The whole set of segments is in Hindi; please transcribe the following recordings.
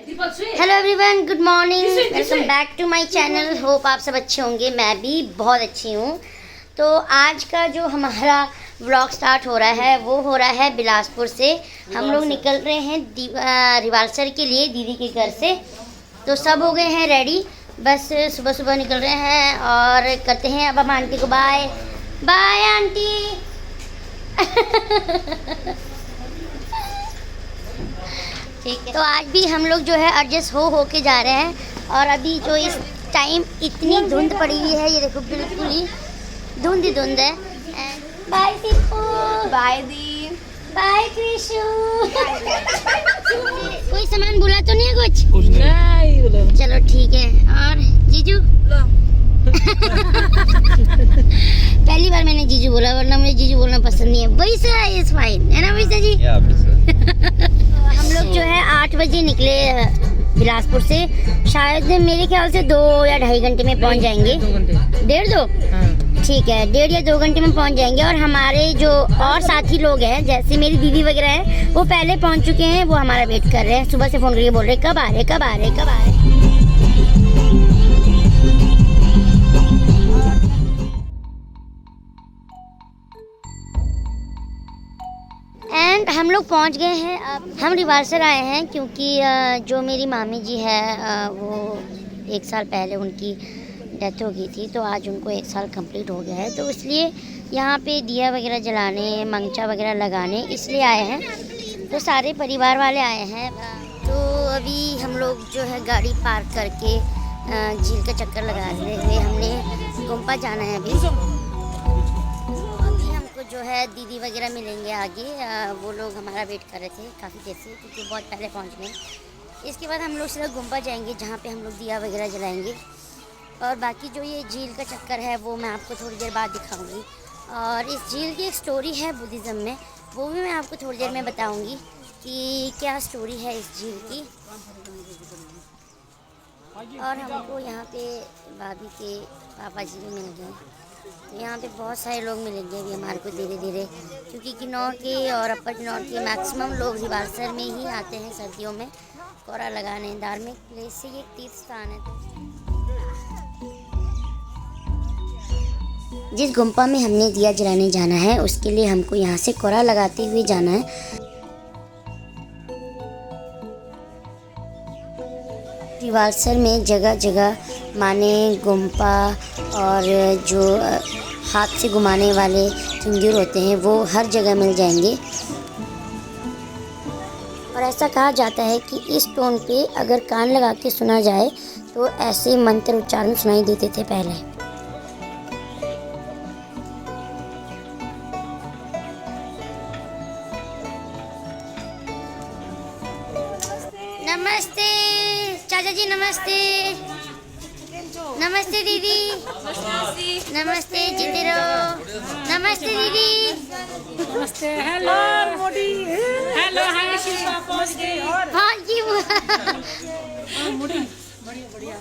Hello everyone, good morning, welcome back to my channel. Hope आप सब अच्छे होंगे। मैं भी बहुत अच्छी हूँ। तो आज का जो हमारा व्लॉग स्टार्ट हो रहा है वो हो रहा है बिलासपुर से। हम लोग निकल रहे हैं रिवालसर के लिए दीदी के घर से। तो सब हो गए हैं रेडी, बस सुबह सुबह निकल रहे हैं और करते हैं अब हम आंटी को बाय बाय आंटी। ठीक है, तो आज भी हम लोग जो है एडजस्ट हो के जा रहे हैं। और अभी जो इस टाइम इतनी धुंध पड़ी हुई है, ये देखो बिल्कुल ही धुंध ही धुंध है। बाय दीपू, बाय दी, बाय कृषु। कोई सामान भूला तो नहीं है? कुछ नहीं बोलो। चलो ठीक है। और जीजू पहली बार मैंने जीजू बोला, वरना मुझे जीजू बोलना पसंद नहीं है। वैसा इज फाइन है ना वैसा जी। हम लोग जो है 8 बजे निकले बिलासपुर से। शायद मेरे ख्याल से 2 या 2.5 घंटे में पहुंच जाएंगे। 1.5-2 ठीक है, 1.5 या 2 घंटे में पहुंच जाएंगे। और हमारे जो और साथी लोग हैं, जैसे मेरी दीदी वगैरह हैं, वो पहले पहुंच चुके हैं। वो हमारा वेट कर रहे हैं। सुबह से फ़ोन करके बोल रहे कब आ रहे कब आ रहे कब आ रहे। एंड हम लोग पहुंच गए हैं। अब हम रिवालसर आए हैं क्योंकि जो मेरी मामी जी है वो 1 साल पहले उनकी डेथ हो गई थी। तो आज उनको 1 साल कंप्लीट हो गया है। तो इसलिए यहाँ पे दिया वगैरह जलाने, मंगचा वगैरह लगाने इसलिए आए हैं। तो सारे परिवार वाले आए हैं। तो अभी हम लोग जो है गाड़ी पार्क करके झील का चक्कर लगा रहे हुए हमने गुम्पा जाना है। अभी जो है दीदी वगैरह मिलेंगे आगे। वो लोग हमारा वेट कर रहे थे काफ़ी देर से, क्योंकि बहुत पहले पहुंच गए। इसके बाद हम लोग सीधा गुम्पा जाएंगे, जहाँ पे हम लोग दिया वगैरह जलाएंगे। और बाकी जो ये झील का चक्कर है वो मैं आपको थोड़ी देर बाद दिखाऊंगी। और इस झील की एक स्टोरी है बुद्धिज़्म में, वो भी मैं आपको थोड़ी देर में बताऊँगी कि क्या स्टोरी है इस झील की। और हमको यहाँ पे भाभी के पापा जी भी मिल गए। यहाँ पे बहुत सारे लोग मिलेंगे अभी हमारे को धीरे धीरे, क्योंकि किन्नौर के और अपर किन्नौर के मैक्सिमम लोग रिवालसर में ही आते हैं सर्दियों में कोरा लगाने। धार्मिक प्लेस से ये तीर्थ स्थान है। जिस गुम्पा में हमने दिया जलाने जाना है उसके लिए हमको यहाँ से कोरा लगाते हुए जाना है। रिवालसर में जगह जगह माने गुम्पा और जो हाथ से घुमाने वाले सिंदूर होते हैं वो हर जगह मिल जाएंगे। और ऐसा कहा जाता है कि इस टोन पे अगर कान लगा के सुना जाए तो ऐसे मंत्र उच्चारण सुनाई देते थे पहले। नमस्ते चाचा जी, नमस्ते। नमस्ते दीदी, नमस्ते जीते रहो। नमस्ते दीदी, नमस्ते। Hello Modi, hello hi Shilpa पहुंच गई। और हाँ जी मोदी बढ़िया बढ़िया।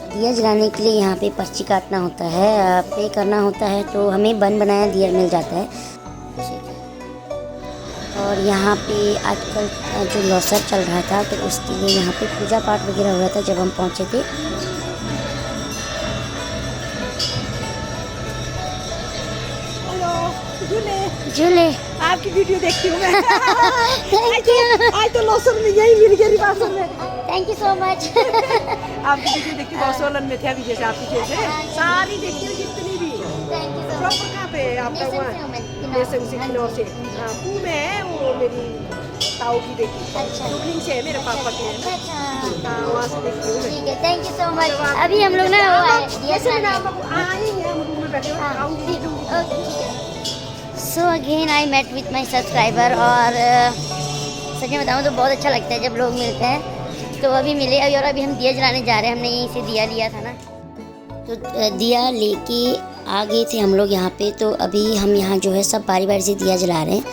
दिया जलाने के लिए यहाँ पे पर्ची काटना होता है, पे करना होता है। तो हमें बन बनाया दिया मिल जाता है। और यहाँ पे आजकल जो लौसर चल रहा था तो उसके लिए यहाँ पे पूजा पाठ वगैरह हो रहा था जब हम पहुँचे थे। झूले आपकी वीडियो देखती हूँ मैं। Thank you. आज तो लौसर में यही मिल गया रिवालसर में। Thank you so much. आपकी वीडियो देखती हूँ सोलन में थे अभी, जैसे आपकी जैसे सारी देखती हूँ जितनी भी। थैंक यू सो प्रॉपर कहाँ पे आपका? वहाँ जैसे उसी किन्नौर से। हाँ पू में है वो मेरी ताऊ की बेटी। अच्छा, डुबलिंग से है मेरे पापा के। अच्छा हाँ वहाँ से देखती हूँ मैं। ठीक है, थैंक यू सो मच। अभी हम लोग ना वो आए दिया जलाने। So again I met with my subscriber. और सच में बताऊँ तो बहुत अच्छा लगता है जब लोग मिलते हैं। तो अभी मिले अभी, और अभी हम दिया जलाने जा रहे हैं। हमने यहीं से दिया लिया था ना, तो दिया लेके आ गए थे हम लोग यहाँ पे। तो अभी हम यहाँ जो है सब बारी बारी से दिया जला रहे हैं।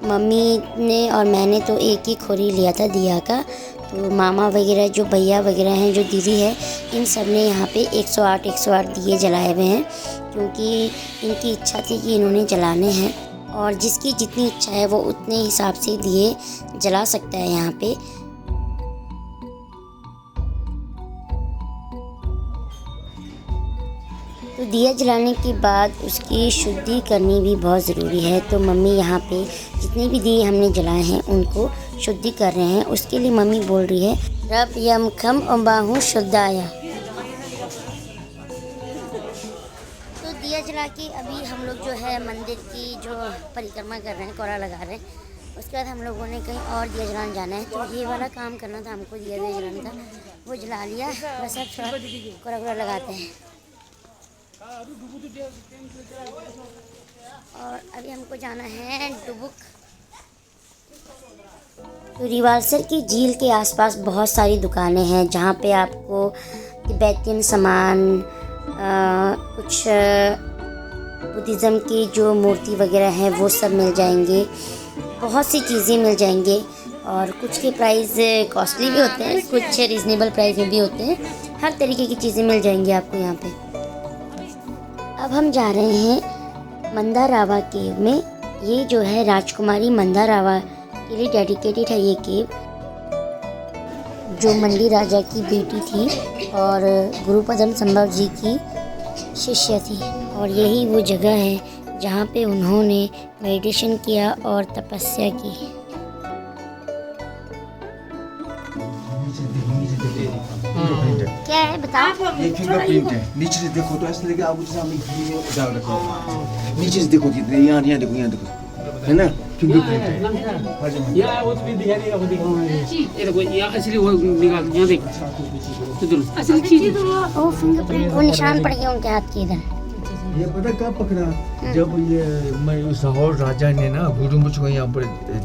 मम्मी ने और मैंने तो एक ही खोरी लिया था दिया का। तो मामा वगैरह जो भैया वगैरह हैं, जो दीदी है, इन सब ने यहाँ पे 108 दिए जलाए हुए हैं, क्योंकि इनकी इच्छा थी कि इन्होंने जलाने हैं। और जिसकी जितनी इच्छा है वो उतने हिसाब से दिए जला सकता है यहाँ पे। तो दिया जलाने के बाद उसकी शुद्धि करनी भी बहुत ज़रूरी है। तो मम्मी यहाँ पे जितने भी दिए हमने जलाए हैं उनको शुद्धि कर रहे हैं। उसके लिए मम्मी बोल रही है रब यम खम अम्बाहू शुद्धाया। तो दिया जला के अभी हम लोग जो है मंदिर की जो परिक्रमा कर रहे हैं, कोरा लगा रहे हैं। उसके बाद हम लोगों ने कहीं और दिया जलाने जाना है, तो ये वाला काम करना था हमको, दिया जलाना था, वो जला लिया। बस अब कोरा कोरा लगाते हैं। और अभी हमको जाना है डुबुक। तो रिवालसर की झील के आसपास बहुत सारी दुकानें हैं जहाँ पे आपको तिब्बतियन सामान, कुछ बुद्धिज़्म की जो मूर्ति वगैरह हैं वो सब मिल जाएंगे। बहुत सी चीज़ें मिल जाएंगे और कुछ के प्राइस कॉस्टली भी होते हैं, कुछ रीज़नेबल प्राइस में भी होते हैं। हर तरीके की चीज़ें मिल जाएंगी आपको यहाँ पे। अब हम जा रहे हैं मंदारावा केव में। ये जो है राजकुमारी मंदारावा के लिए डेडिकेटेड है ये केव, जो मंडी राजा की बेटी थी और गुरु पद्मसंभव जी की शिष्य थी। और यही वो जगह है जहाँ पे उन्होंने मेडिटेशन किया और तपस्या की। क्या है बताओ? ये फिंगरप्रिंट है। नीचे से देखो तो ऐसा लगेगा आप जैसे हमें घी डाल रखा हो। नीचे से देखो जितने यहाँ देखो, यहाँ देखो, है ना, फिंगरप्रिंट है। यहाँ वो भी दिखा देगा, वो दिखा। ये देखो यहाँ असली वो निकाल, यहाँ देखो असली चीज। ओ फिंगरप्रिंट, वो निशान पड़ गया उनके हाथ के इधर। ये पता कब पकड़ा? जब ये मैं उस लाहौर राजा ने ना गुरुमुख को यहाँ पर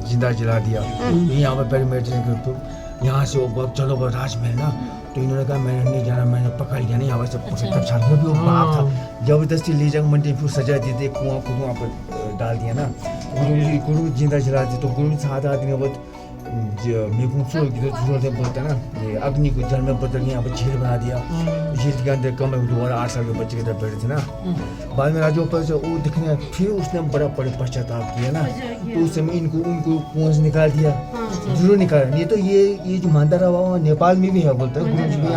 जिंदा जला दिया। यहाँ पर पहले मेडिटेशन कर, तो यहाँ से वो चलो वो राजमहल ना, तो इन्होंने कहा मैंने नहीं जाना, मैंने पकड़ लिया नहीं, यहाँ से तब छाल भी वो बाप था, जबरदस्ती ले जाकर मंडी फिर सजा दी थी, कुआं को वहाँ पर डाल दिया ना। गुरु जिंदा जला दी तो गुरु 7 आदमी बहुत बोलता ना, ये अग्नि को जल में बदल यहाँ पर झील बना दिया। झील के अंदर कम दोबारा 8 साल के बच्चे के तरफ बैठे थे ना। बाद में राजा ऊपर से वो दिखने, फिर उसने बड़ा बड़े पश्चाताप किया ना, तो उस समय उनको कुआं से निकाल दिया, जरूर निकाला। नहीं तो ये जो मंदारावा नेपाल में भी है बोलता है गुरु जी भी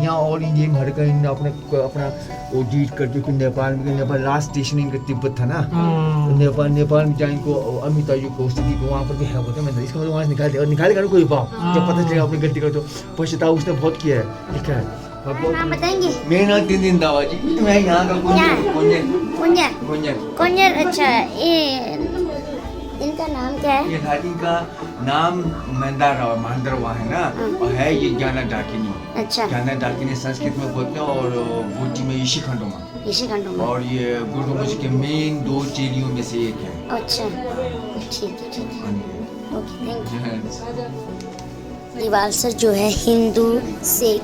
यहाँ और इंडिया में हर कहीं अपना वो जीत करके फिर नेपाल लास्ट स्टेशन इनका तिब्बत था ना। नेपाल में जहाँ इनको अमिताभ को स्थिति को वहाँ पर भी है बोलते हैं। इसका मतलब वहाँ से निकाल दिया, और निकालेगा ना कोई बाप, जब पता चलेगा अपनी गलती का तो पश्चाताप उसने बहुत किया है, लिखा है। नाम बताएंगे? मेरा नाम 3 दिन दावा जी, मैं यहाँ का कुंजर। अच्छा, ये इनका नाम क्या है? ये घाटी का नाम मंदारावा है ना, और है ये ज्ञाना डाकिनी। अच्छा, ज्ञाना डाकिनी संस्कृत में बोलते हैं और भूटी में ऋषि खंडोमा। और ये गुरुमुख के मेन 2 चेलियों में से एक है। अच्छा, ठीक है, ओके, थैंक यू। रिवालसर जो है हिंदू, सिख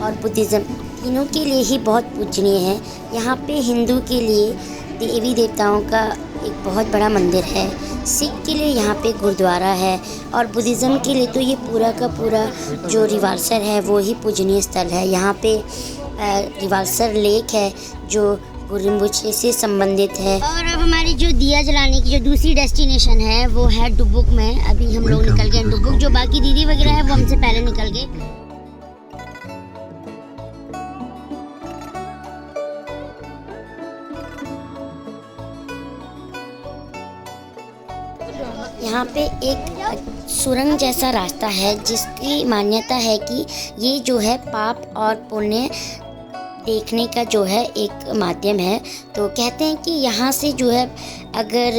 और बुद्धिज़्म तीनों के लिए ही बहुत पूजनीय है। यहाँ पे हिंदू के लिए देवी देवताओं का एक बहुत बड़ा मंदिर है, सिख के लिए यहाँ पे गुरुद्वारा है, और बुद्धिज़्म के लिए तो ये पूरा का पूरा जो रिवालसर है वो ही पूजनीय स्थल है। यहाँ पे रिवालसर लेक है जो गुरुमुख से संबंधित है। और अब हमारी जो दिया जलाने की जो दूसरी डेस्टिनेशन है वो है डुबुक में। अभी हम लोग निकल गए डुबुक, जो बाकी दीदी वगैरह है वो हमसे पहले निकल गए। यहाँ पे एक सुरंग जैसा रास्ता है जिसकी मान्यता है कि ये जो है पाप और पुण्य देखने का जो है एक माध्यम है। तो कहते हैं कि यहाँ से जो है अगर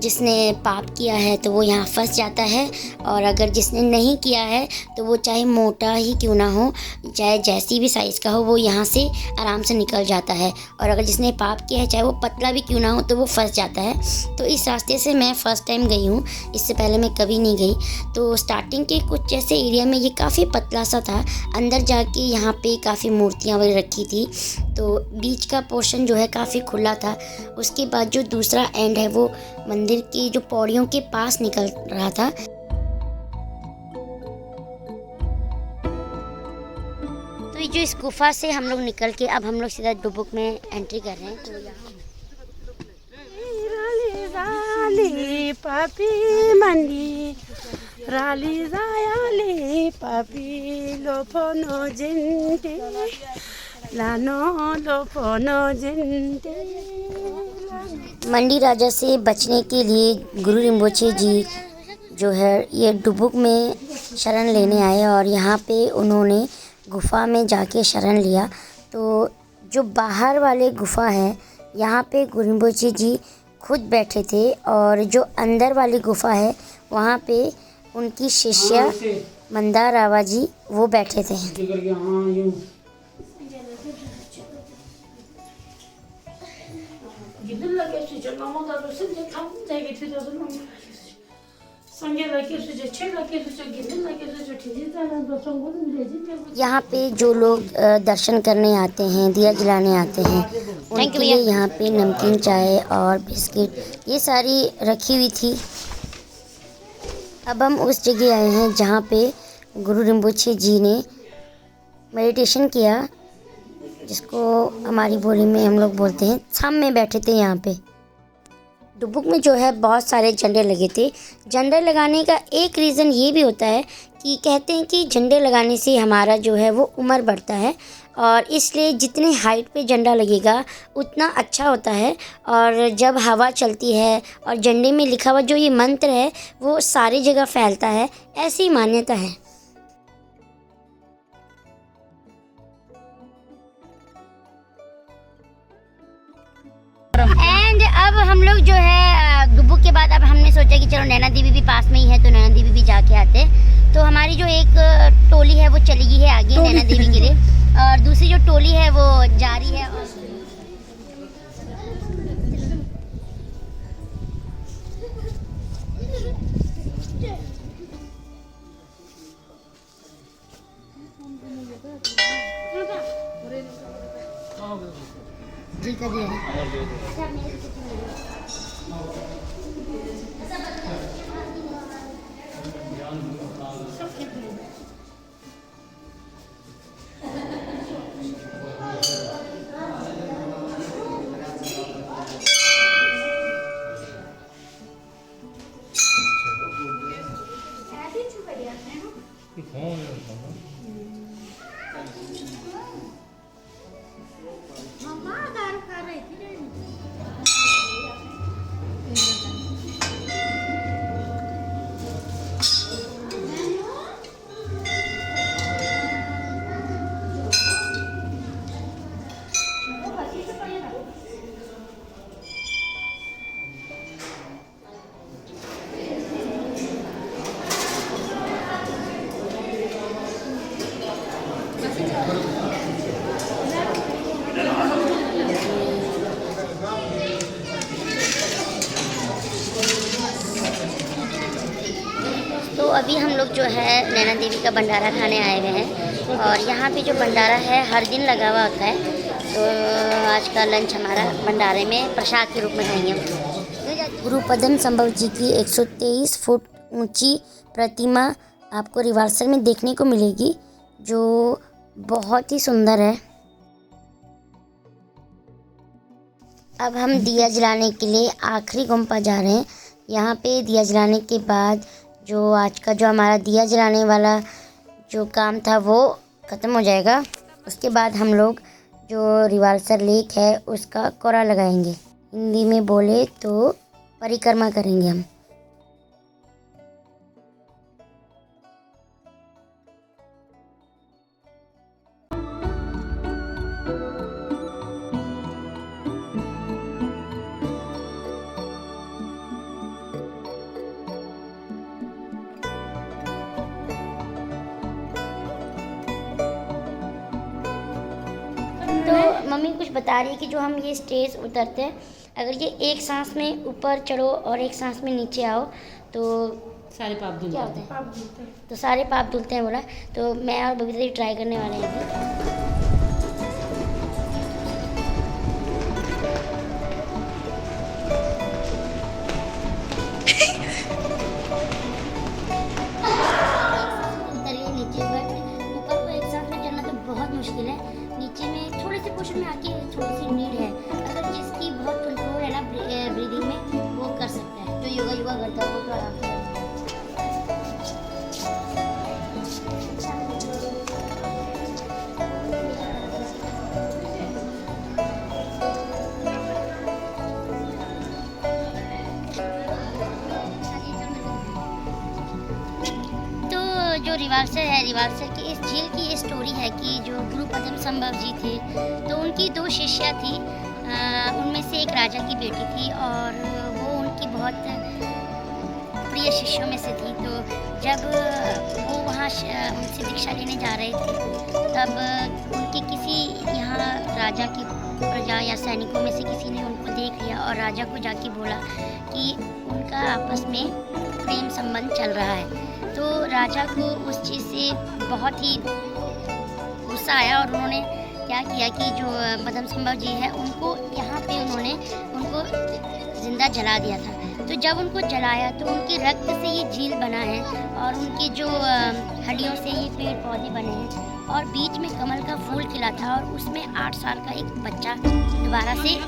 जिसने पाप किया है तो वो यहाँ फंस जाता है, और अगर जिसने नहीं किया है तो वो चाहे मोटा ही क्यों ना हो, चाहे जैसी भी साइज़ का हो, वो यहाँ से आराम से निकल जाता है। और अगर जिसने पाप किया है चाहे वो पतला भी क्यों ना हो तो वो फंस जाता है। तो इस रास्ते से मैं फ़र्स्ट टाइम गई हूँ, इससे पहले मैं कभी नहीं गई। तो स्टार्टिंग के कुछ जैसे एरिया में ये काफ़ी पतला सा था, अंदर जाके यहाँ पे काफ़ी मूर्तियाँ वगैरह रखी थी, तो बीच का पोर्शन जो है काफ़ी खुला था। उसके बाद जो दूसरा एंड है वो मंदिर की जो पौड़ियों के पास निकल रहा था। तो ये जो इस गुफा से हम लोग निकल के अब हम लोग सीधा डुबुक में एंट्री कर रहे हैं। तो यहाँ papi mandi rali zayale papi lopono jente lano lopono jente। मंडी राजा से बचने के लिए गुरु रिम्पोछे जी जो है ये डुबुक में शरण लेने आए और यहाँ पे उन्होंने गुफ़ा में जाके शरण लिया। तो जो बाहर वाले गुफ़ा है यहाँ पे गुरु रिम्पोछे जी खुद बैठे थे और जो अंदर वाली गुफ़ा है वहाँ पे उनकी शिष्या मंदार रावा जी वो बैठे थे। यहाँ पे जो लोग दर्शन करने आते हैं, दिया जलाने आते हैं, उनके लिए यहाँ पे नमकीन चाय और बिस्किट ये सारी रखी हुई थी। अब हम उस जगह आए हैं जहाँ पे गुरु रिम्पोछे जी ने मेडिटेशन किया, जिसको हमारी बोली में हम लोग बोलते हैं छम में बैठे थे। यहाँ पे डुबुक में जो है बहुत सारे झंडे लगे थे। झंडे लगाने का एक रीज़न ये भी होता है कि कहते हैं कि झंडे लगाने से हमारा जो है वो उम्र बढ़ता है और इसलिए जितने हाइट पे झंडा लगेगा उतना अच्छा होता है। और जब हवा चलती है और झंडे में लिखा हुआ जो ये मंत्र है वो सारी जगह फैलता है, ऐसी मान्यता है। एंड अब हम लोग जो है डुबुक के बाद अब हमने सोचा कि चलो नैना देवी भी पास में ही है तो नैना देवी भी जाके आते। तो हमारी जो एक टोली है वो चली गई है आगे नैना देवी के लिए और दूसरी जो टोली है वो जा रही है। जी कर दिया तो अभी हम लोग जो है नैना देवी का भंडारा खाने आए हुए हैं और यहाँ पे जो भंडारा है हर दिन लगा हुआ होता है। तो आज का लंच हमारा भंडारे में प्रसाद के रूप में खाएंगे हम। गुरु पद्म संभव जी की 123 फुट ऊंची प्रतिमा आपको रिवालसर में देखने को मिलेगी, जो बहुत ही सुंदर है। अब हम दिया जलाने के लिए आखिरी गुम्फा जा रहे हैं। यहाँ पे दिया जलाने के बाद जो आज का जो हमारा दिया जलाने वाला जो काम था वो ख़त्म हो जाएगा। उसके बाद हम लोग जो रिवालसर लेक है उसका कोरा लगाएंगे। हिंदी में बोले तो परिक्रमा करेंगे हम। तो मम्मी कुछ बता रही है कि जो हम ये स्टेज उतरते हैं, अगर ये एक सांस में ऊपर चढ़ो और एक सांस में नीचे आओ तो सारे पाप धुल क्या होता है? तो सारे पाप धुलते हैं बोला। तो मैं और बबीता जी ट्राई करने वाले हैं अभी। मुश्किल है, नीचे में थोड़े से पोर्शन में आके थोड़ी सी नीड है। अगर जिसकी बहुत कंट्रोल है ना ब्रीदिंग में वो कर सकता है, जो योगा कर जो रिवाल्सर है, रिवाल्सर की इस झील की ये स्टोरी है कि जो गुरु पद्मसंभव जी थे तो उनकी 2 शिष्या थी। उनमें से एक राजा की बेटी थी और वो उनकी बहुत प्रिय शिष्यों में से थी। तो जब वो वहाँ उनसे दीक्षा लेने जा रहे थे तब उनके किसी यहाँ राजा की प्रजा या सैनिकों में से किसी ने उनको देख लिया और राजा को जाके बोला कि उनका आपस में प्रेम संबंध चल रहा है। तो राजा को उस चीज़ से बहुत ही गुस्सा आया और उन्होंने क्या किया कि जो पद्मसंभव जी है उनको यहाँ पे उन्होंने उनको ज़िंदा जला दिया था। तो जब उनको जलाया तो उनके रक्त से ये झील बना है और उनकी जो हड्डियों से ये पेड़ पौधे बने हैं और बीच में कमल का फूल खिला था और उसमें 8 साल का एक बच्चा दोबारा से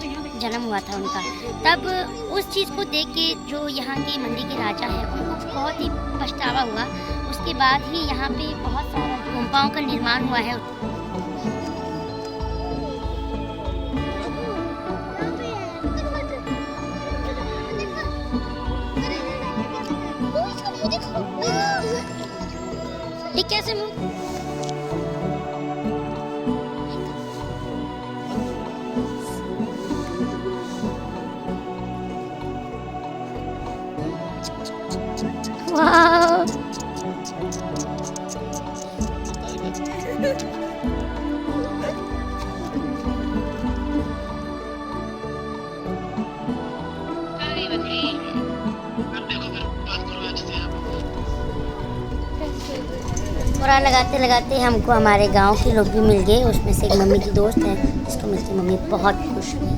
जन्म हुआ था उनका। तब उस चीज़ को देख के जो यहाँ के मंडी के राजा है उनको बहुत ही पछतावा हुआ। उसके बाद ही यहाँ पे बहुत सारा गुम्फाओं का निर्माण हुआ है। ये कैसे मुँह वाह कुरान लगाते लगाते हमको हमारे गांव के लोग भी मिल गए। उसमें से एक मम्मी की दोस्त है जिसको मिलकर मम्मी बहुत खुश हुई।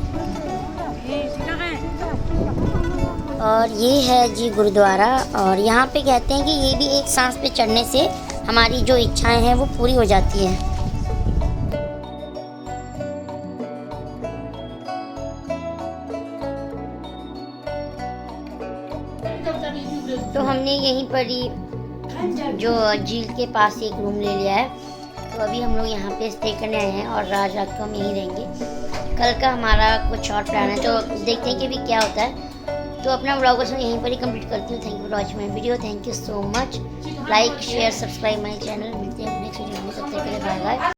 और ये है जी गुरुद्वारा और यहाँ पे कहते हैं कि ये भी एक सांस पे चढ़ने से हमारी जो इच्छाएं हैं वो पूरी हो जाती हैं। तो हमने यहीं पर ही जो झील के पास एक रूम ले लिया है। तो अभी हम लोग यहाँ पे स्टे करने आए हैं और रात को हम यहीं रहेंगे। कल का हमारा कुछ और प्लान है तो देखते हैं कि भी क्या होता है। तो अपना व्लॉग यहीं पर ही कंप्लीट करती हूँ। Thank you for watching my video. Thank you so much. Like share subscribe my channel. मिलते हैं नेक्स्ट वीडियो में। तब तक के लिए बाय बाय।